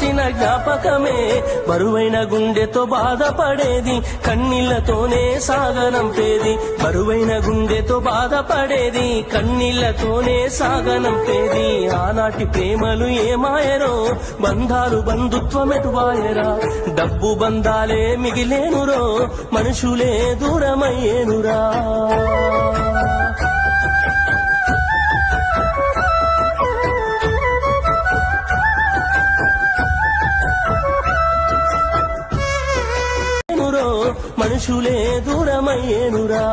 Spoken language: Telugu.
చేసిన జ్ఞాపకమే బరువైన గుండెతో బాధపడేది కన్నీళ్లతోనే సాగనంపేది బరువైన గుండెతో బాధపడేది కన్నీళ్లతోనే సాగనంపేది ఆనాటి ప్రేమలు ఏమాయరో బంధాలు బంధుత్వమెటువాయరా డబ్బు బంధాలే మిగిలేనురో మనుషులే దూరమయ్యేనురా మనుషులే దూరమయ్యేనురా